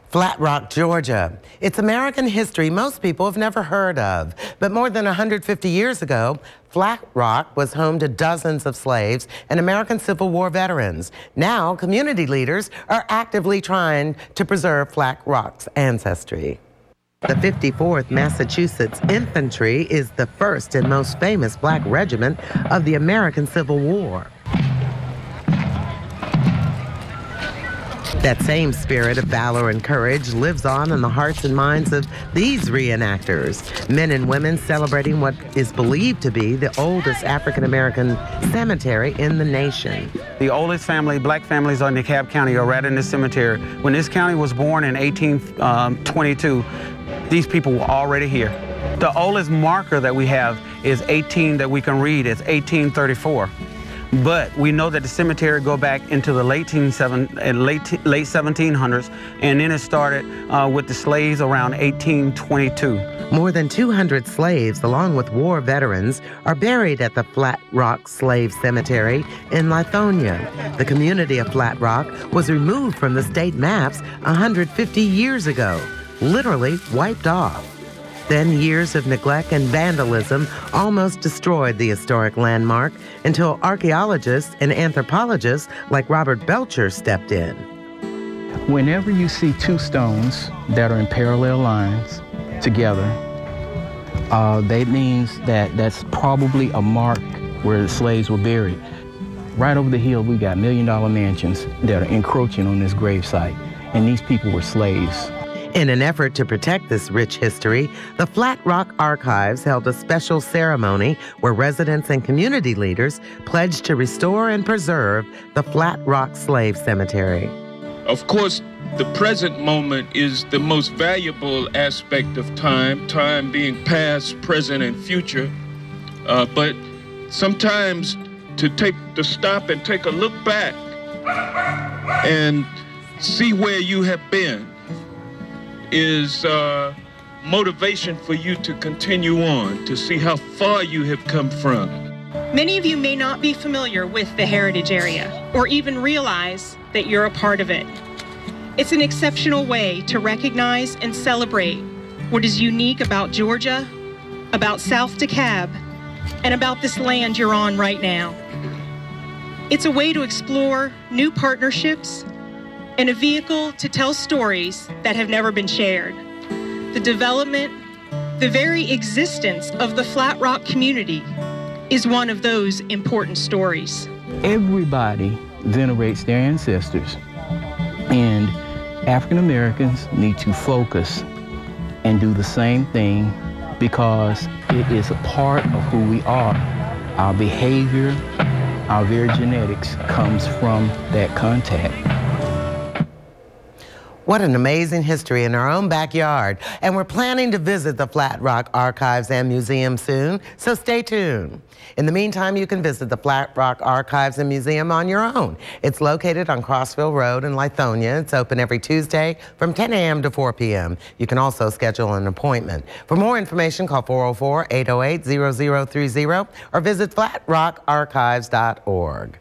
Flat Rock, Georgia. It's American history most people have never heard of. But more than 150 years ago, Flat Rock was home to dozens of slaves and American Civil War veterans. Now, community leaders are actively trying to preserve Flat Rock's ancestry. The 54th Massachusetts Infantry is the first and most famous black regiment of the American Civil War. That same spirit of valor and courage lives on in the hearts and minds of these reenactors, men and women celebrating what is believed to be the oldest African-American cemetery in the nation. The oldest family, black families in DeKalb County are right in this cemetery. When this county was born in 1822, these people were already here. The oldest marker that we have is that we can read, is 1834. But we know that the cemetery go back into the late 1700s, and then it started with the slaves around 1822. More than 200 slaves, along with war veterans, are buried at the Flat Rock Slave Cemetery in Lithonia. The community of Flat Rock was removed from the state maps 150 years ago, literally wiped off. Then years of neglect and vandalism almost destroyed the historic landmark until archaeologists and anthropologists like Robert Belcher stepped in. Whenever you see two stones that are in parallel lines together, that means that that's probably a mark where the slaves were buried. Right over the hill, we got million-dollar mansions that are encroaching on this gravesite, and these people were slaves. In an effort to protect this rich history, the Flat Rock Archives held a special ceremony where residents and community leaders pledged to restore and preserve the Flat Rock Slave Cemetery. Of course, the present moment is the most valuable aspect of time being past, present, and future. But sometimes to stop and take a look back and see where you have been is motivation for you to continue on, to see how far you have come from. Many of you may not be familiar with the heritage area or even realize that you're a part of it. It's an exceptional way to recognize and celebrate what is unique about Georgia, about South DeKalb, and about this land you're on right now. It's a way to explore new partnerships and a vehicle to tell stories that have never been shared. The development, the very existence of the Flat Rock community is one of those important stories. Everybody venerates their ancestors, and African Americans need to focus and do the same thing because it is a part of who we are. Our behavior, our very genetics comes from that contact. What an amazing history in our own backyard. And we're planning to visit the Flat Rock Archives and Museum soon, so stay tuned. In the meantime, you can visit the Flat Rock Archives and Museum on your own. It's located on Crossville Road in Lithonia. It's open every Tuesday from 10 a.m. to 4 p.m. You can also schedule an appointment. For more information, call 404-808-0030 or visit flatrockarchives.org.